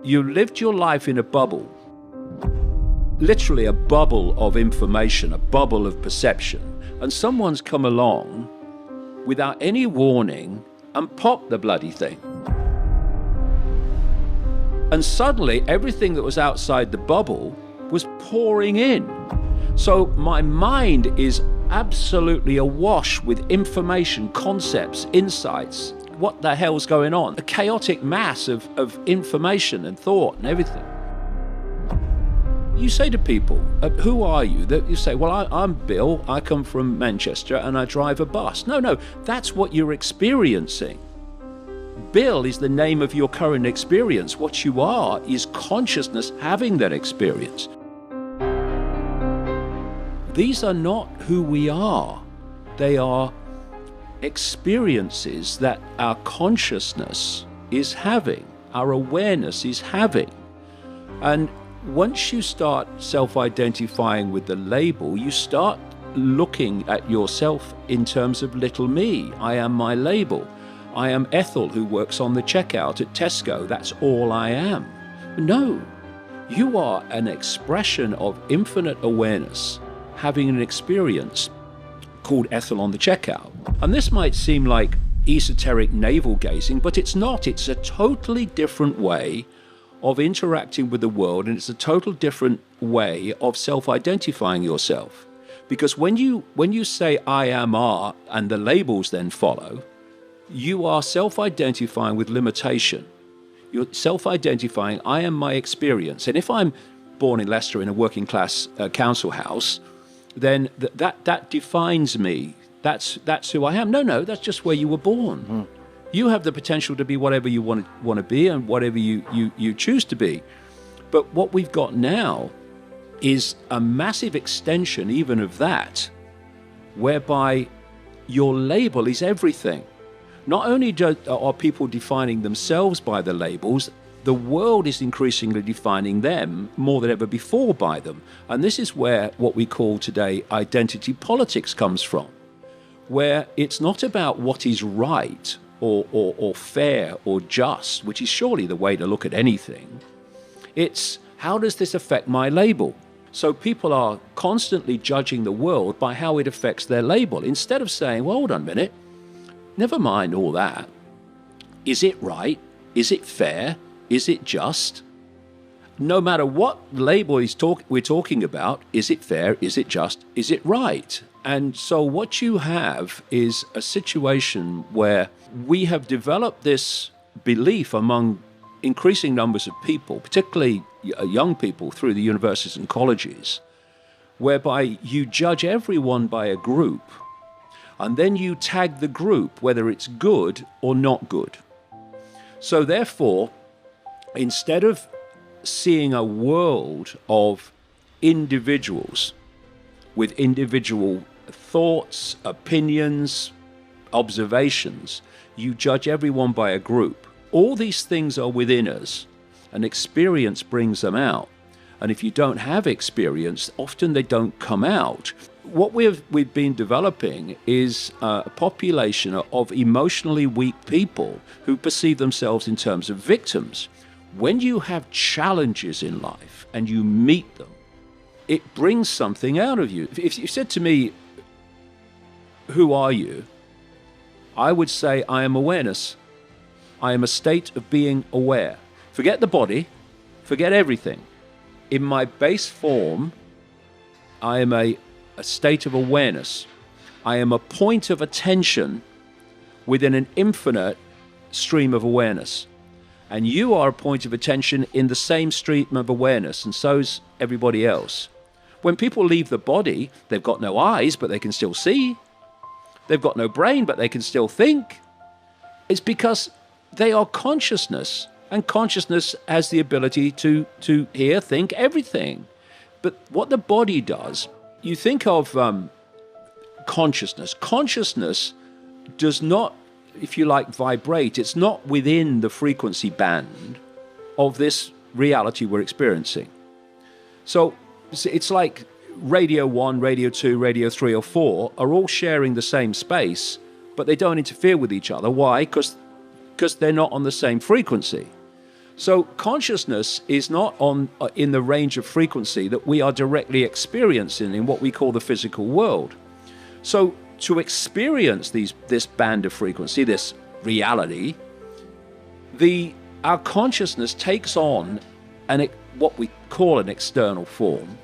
You lived your life in a bubble, literally a bubble of information, a bubble of perception, and someone's come along without any warning and popped the bloody thing. And suddenly everything that was outside the bubble was pouring in. So my mind is absolutely awash with information, concepts, insights. What the hell's going on? A chaotic mass of information and thought and everything. You say to people, who are you? You say, well, I'm Bill, I come from Manchester and I drive a bus. No, that's what you're experiencing. Bill is the name of your current experience. What you are is consciousness having that experience. These are not who we are. They are experiences that our consciousness is having, our awareness is having. And once you start self-identifying with the label, you start looking at yourself in terms of little me. I am my label. I am Ethel who works on the checkout at Tesco. That's all I am. No, you are an expression of infinite awareness having an experience called Ethel on the checkout. And this might seem like esoteric navel gazing, but it's not. It's a totally different way of interacting with the world, and it's a total different way of self-identifying yourself. Because when you say I am are and the labels then follow, you are self-identifying with limitation. You're self-identifying, I am my experience. And if I'm born in Leicester in a working class council house, then that defines me. That's who I am. No, that's just where you were born. Mm. You have the potential to be whatever you want to be and whatever you choose to be. But what we've got now is a massive extension even of that, whereby your label is everything. Not only are people defining themselves by the labels, the world is increasingly defining them more than ever before by them. And this is where what we call today identity politics comes from, where it's not about what is right or fair or just, which is surely the way to look at anything. It's how does this affect my label? So people are constantly judging the world by how it affects their label, instead of saying, well, hold on a minute, never mind all that. Is it right? Is it fair? Is it just? No matter what label we're talking about, is it fair? Is it just? Is it right? And so what you have is a situation where we have developed this belief among increasing numbers of people, particularly young people through the universities and colleges, whereby you judge everyone by a group, and then you tag the group, whether it's good or not good. So therefore, instead of seeing a world of individuals with individual thoughts, opinions, observations, you judge everyone by a group. All these things are within us, and experience brings them out. And if you don't have experience, often they don't come out. What we've been developing is a population of emotionally weak people who perceive themselves in terms of victims. When you have challenges in life and you meet them, it brings something out of you. If you said to me, who are you? I would say I am awareness. I am a state of being aware. Forget the body, forget everything. In my base form, I am a state of awareness. I am a point of attention within an infinite stream of awareness. And you are a point of attention in the same stream of awareness, and so's everybody else. When people leave the body, they've got no eyes, but they can still see. They've got no brain, but they can still think. It's because they are consciousness, and consciousness has the ability to hear, think, everything. But what the body does, you think of consciousness. Consciousness does not, if you like, vibrate. It's not within the frequency band of this reality we're experiencing. So it's like radio 1, radio 2, radio 3 or 4 are all sharing the same space, but they don't interfere with each other. Why? Because they're not on the same frequency. So consciousness is not in the range of frequency that we are directly experiencing in what we call the physical world. So to experience this band of frequency, this reality, our consciousness takes on what we call an external form,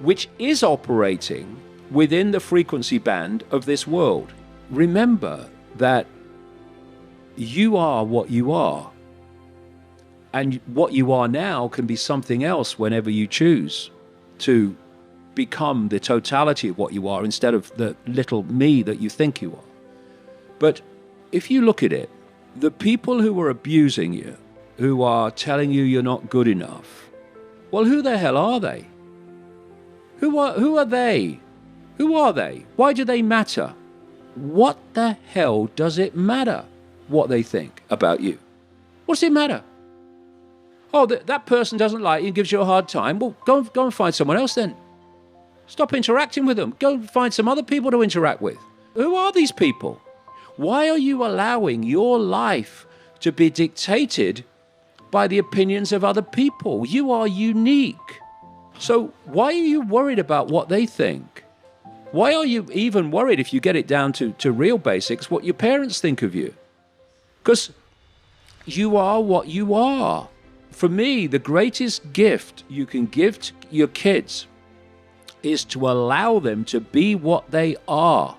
which is operating within the frequency band of this world. Remember that you are what you are. And what you are now can be something else whenever you choose to become the totality of what you are instead of the little me that you think you are. But if you look at it, the people who are abusing you, who are telling you you're not good enough, well, who the hell are they? Who are they? Who are they? Why do they matter? What the hell does it matter what they think about you? What does it matter? Oh, that person doesn't like you and gives you a hard time. Well, go and find someone else then. Stop interacting with them. Go find some other people to interact with. Who are these people? Why are you allowing your life to be dictated by the opinions of other people? You are unique. So why are you worried about what they think? Why are you even worried, if you get it down to real basics, what your parents think of you? Because you are what you are. For me, the greatest gift you can give to your kids is to allow them to be what they are,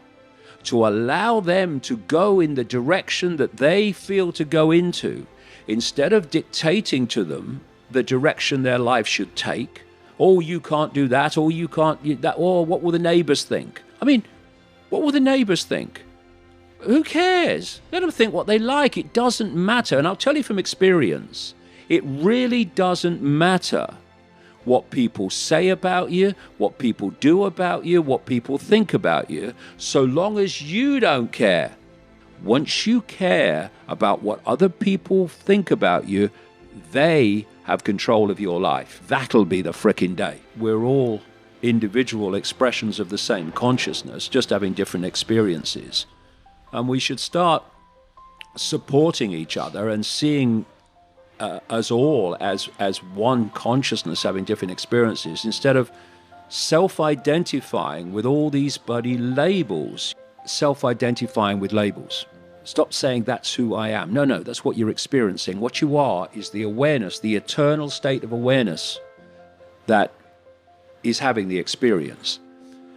to allow them to go in the direction that they feel to go into, instead of dictating to them the direction their life should take. Oh, you can't do that, or you can't do that, or what will the neighbors think? I mean, what will the neighbors think? Who cares? Let them think what they like. It doesn't matter. And I'll tell you from experience, it really doesn't matter what people say about you, what people do about you, what people think about you, so long as you don't care. Once you care about what other people think about you, they have control of your life. That'll be the frickin' day. We're all individual expressions of the same consciousness, just having different experiences. And we should start supporting each other and seeing us all as one consciousness having different experiences, instead of self-identifying with all these bloody labels. Self-identifying with labels. Stop saying that's who I am. No, that's what you're experiencing. What you are is the awareness, the eternal state of awareness that is having the experience.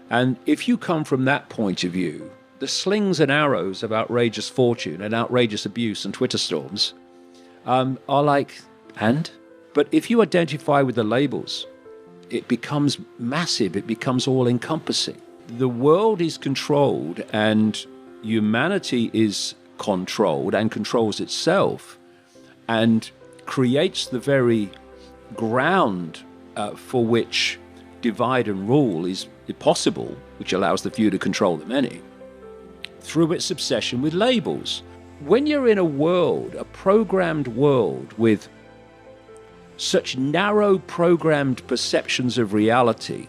And if you come from that point of view, the slings and arrows of outrageous fortune and outrageous abuse and Twitter storms are like, and? But if you identify with the labels, it becomes massive, it becomes all-encompassing. The world is controlled and humanity is controlled and controls itself and creates the very ground for which divide and rule is possible, which allows the few to control the many, through its obsession with labels. When you're in a world, a programmed world with such narrow programmed perceptions of reality,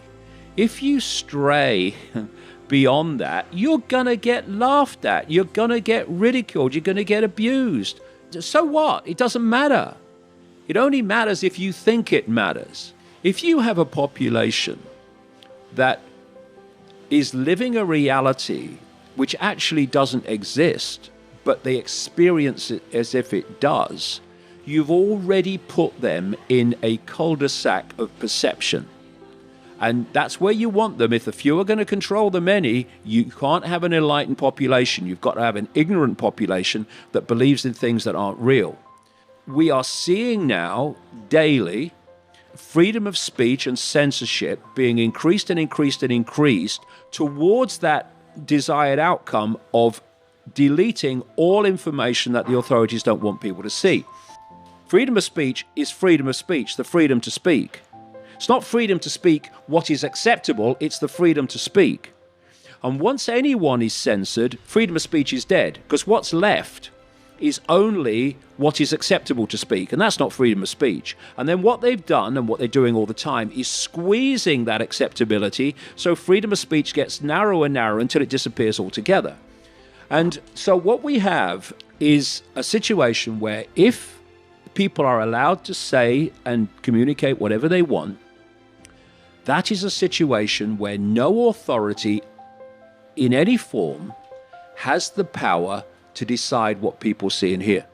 if you stray beyond that, you're going to get laughed at, you're going to get ridiculed, you're going to get abused. So what? It doesn't matter. It only matters if you think it matters. If you have a population that is living a reality which actually doesn't exist, but they experience it as if it does, you've already put them in a cul-de-sac of perception. And that's where you want them. If the few are going to control the many, you can't have an enlightened population. You've got to have an ignorant population that believes in things that aren't real. We are seeing now, daily, freedom of speech and censorship being increased and increased and increased towards that desired outcome of deleting all information that the authorities don't want people to see. Freedom of speech is freedom of speech, the freedom to speak. It's not freedom to speak what is acceptable, it's the freedom to speak. And once anyone is censored, freedom of speech is dead, because what's left is only what is acceptable to speak, and that's not freedom of speech. And then what they've done, and what they're doing all the time, is squeezing that acceptability, so freedom of speech gets narrower and narrower until it disappears altogether. And so what we have is a situation where if people are allowed to say and communicate whatever they want, that is a situation where no authority in any form has the power to decide what people see and hear.